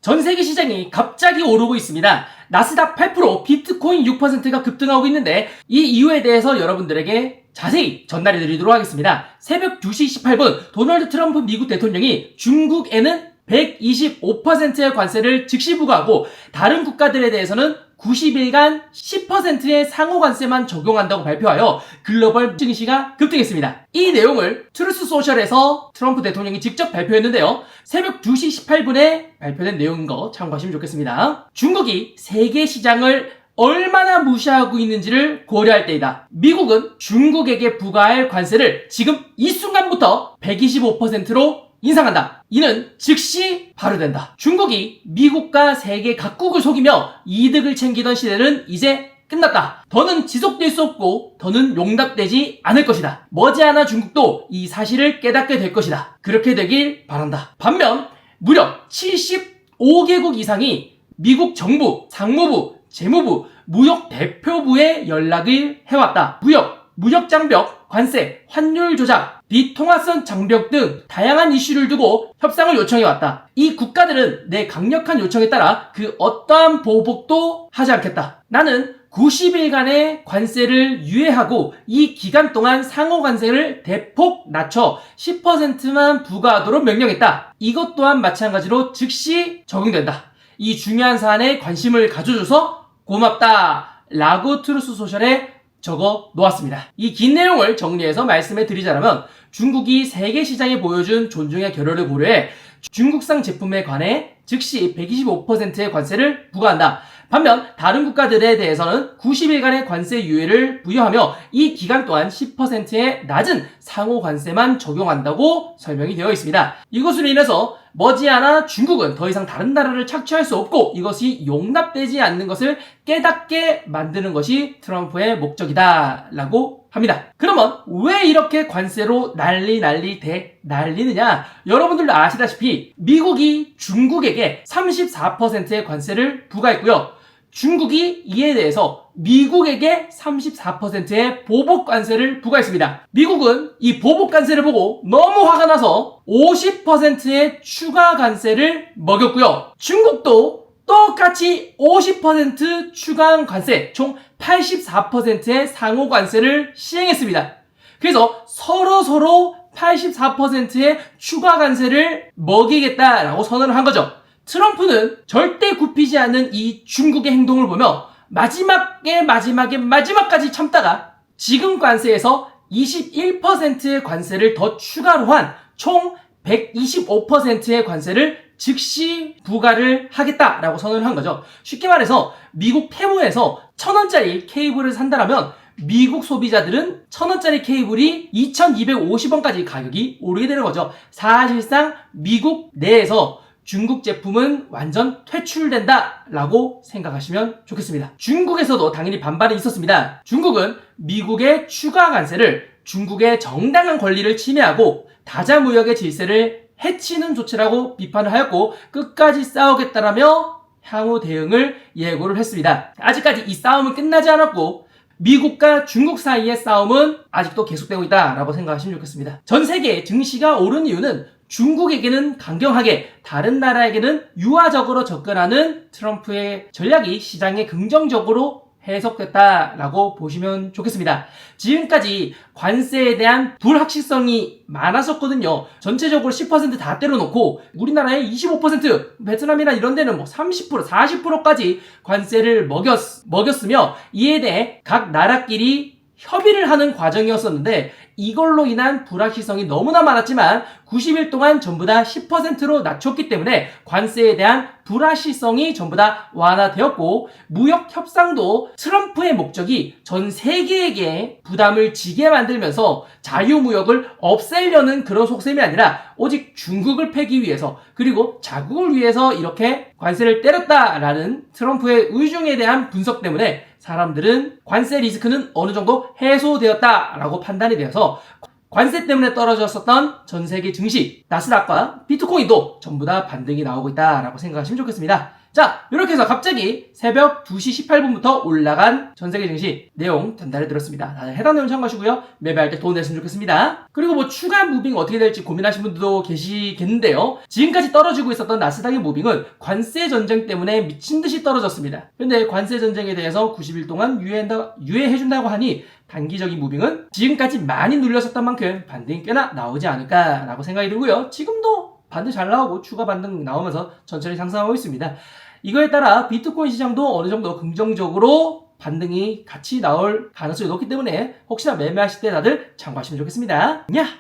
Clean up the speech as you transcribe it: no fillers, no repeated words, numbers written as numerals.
전 세계 시장이 갑자기 오르고 있습니다. 나스닥 8%, 비트코인 6%가 급등하고 있는데 이 이유에 대해서 여러분들에게 자세히 전달해 드리도록 하겠습니다. 새벽 2시 18분 도널드 트럼프 미국 대통령이 중국에는 125%의 관세를 즉시 부과하고 다른 국가들에 대해서는 90일간 10%의 상호 관세만 적용한다고 발표하여 글로벌 증시가 급등했습니다. 이 내용을 트루스 소셜에서 트럼프 대통령이 직접 발표했는데요. 새벽 2시 18분에 발표된 내용인 거 참고하시면 좋겠습니다. 중국이 세계 시장을 얼마나 무시하고 있는지를 고려할 때이다. 미국은 중국에게 부과할 관세를 지금 이 순간부터 125%로 인상한다. 이는 즉시 발효된다. 중국이 미국과 세계 각국을 속이며 이득을 챙기던 시대는 이제 끝났다. 더는 지속될 수 없고 더는 용납되지 않을 것이다. 머지않아 중국도 이 사실을 깨닫게 될 것이다. 그렇게 되길 바란다. 반면 무려 75개국 이상이 미국 정부, 상무부, 재무부, 무역 대표부에 연락을 해왔다. 무역 장벽, 관세, 환율 조작, 비통화성 장벽 등 다양한 이슈를 두고 협상을 요청해왔다. 이 국가들은 내 강력한 요청에 따라 그 어떠한 보복도 하지 않겠다. 나는 90일간의 관세를 유예하고 이 기간 동안 상호 관세를 대폭 낮춰 10%만 부과하도록 명령했다. 이것 또한 마찬가지로 즉시 적용된다. 이 중요한 사안에 관심을 가져줘서 고맙다 라고 트루스 소셜에 적어 놓았습니다. 이 긴 내용을 정리해서 말씀해 드리자면 중국이 세계 시장에 보여준 존중의 결여를 고려해 중국산 제품에 관해 즉시 125%의 관세를 부과한다. 반면 다른 국가들에 대해서는 90일간의 관세 유예를 부여하며 이 기간 동안 10%의 낮은 상호 관세만 적용한다고 설명이 되어 있습니다. 이것으로 인해서 머지않아 중국은 더 이상 다른 나라를 착취할 수 없고 이것이 용납되지 않는 것을 깨닫게 만드는 것이 트럼프의 목적이다 라고 합니다. 그러면 왜 이렇게 관세로 난리느냐? 여러분들도 아시다시피 미국이 중국에게 34%의 관세를 부과했고요. 중국이 이에 대해서 미국에게 34%의 보복 관세를 부과했습니다. 미국은 이 보복 관세를 보고 너무 화가 나서 50%의 추가 관세를 먹였고요. 중국도 똑같이 50% 추가 관세, 총 84%의 상호 관세를 시행했습니다. 그래서 서로 84%의 추가 관세를 먹이겠다라고 선언을 한 거죠. 트럼프는 절대 굽히지 않는 이 중국의 행동을 보며 마지막까지 참다가 지금 관세에서 21%의 관세를 더 추가로 한 총 125%의 관세를 즉시 부과를 하겠다라고 선언을 한 거죠. 쉽게 말해서 미국 테무에서 1,000원짜리 케이블을 산다라면 미국 소비자들은 1,000원짜리 케이블이 2,250원까지 가격이 오르게 되는 거죠. 사실상 미국 내에서 중국 제품은 완전 퇴출된다 라고 생각하시면 좋겠습니다. 중국에서도 당연히 반발이 있었습니다. 중국은 미국의 추가 관세를 중국의 정당한 권리를 침해하고 다자무역의 질서를 해치는 조치라고 비판을 하였고 끝까지 싸우겠다라며 향후 대응을 예고를 했습니다. 아직까지 이 싸움은 끝나지 않았고 미국과 중국 사이의 싸움은 아직도 계속되고 있다라고 생각하시면 좋겠습니다. 전 세계 증시가 오른 이유는 중국에게는 강경하게 다른 나라에게는 유화적으로 접근하는 트럼프의 전략이 시장에 긍정적으로 해석됐다라고 보시면 좋겠습니다. 지금까지 관세에 대한 불확실성이 많았었거든요. 전체적으로 10% 다 때려놓고 우리나라에 25%, 베트남이나 이런 데는 30%, 40%까지 관세를 먹였으며 이에 대해 각 나라끼리 협의를 하는 과정이었었는데 이걸로 인한 불확실성이 너무나 많았지만 90일 동안 전부 다 10%로 낮췄기 때문에 관세에 대한 불확실성이 전부 다 완화되었고 무역 협상도 트럼프의 목적이 전 세계에게 부담을 지게 만들면서 자유무역을 없애려는 그런 속셈이 아니라 오직 중국을 패기 위해서 그리고 자국을 위해서 이렇게 관세를 때렸다라는 트럼프의 의중에 대한 분석 때문에 사람들은 관세 리스크는 어느 정도 해소되었다라고 판단이 되어서 관세 때문에 떨어졌었던 전 세계 증시, 나스닥과 비트코인도 전부 다 반등이 나오고 있다라고 생각하시면 좋겠습니다. 자, 이렇게 해서 갑자기 새벽 2시 18분부터 올라간 전세계 증시 내용 전달해 드렸습니다. 다들 해당 내용 참고하시고요. 매매할 때 돈 냈으면 좋겠습니다. 그리고 뭐 추가 무빙 어떻게 될지 고민하신 분들도 계시겠는데요. 지금까지 떨어지고 있었던 나스닥의 무빙은 관세 전쟁 때문에 미친 듯이 떨어졌습니다. 근데 관세 전쟁에 대해서 90일 동안 유예해준다고 하니 단기적인 무빙은 지금까지 많이 눌렸었던 만큼 반등이 꽤나 나오지 않을까라고 생각이 들고요. 지금도 반등 잘 나오고 추가 반등 나오면서 천천히 상승하고 있습니다. 이거에 따라 비트코인 시장도 어느 정도 긍정적으로 반등이 같이 나올 가능성이 높기 때문에 혹시나 매매하실 때 다들 참고하시면 좋겠습니다. 야!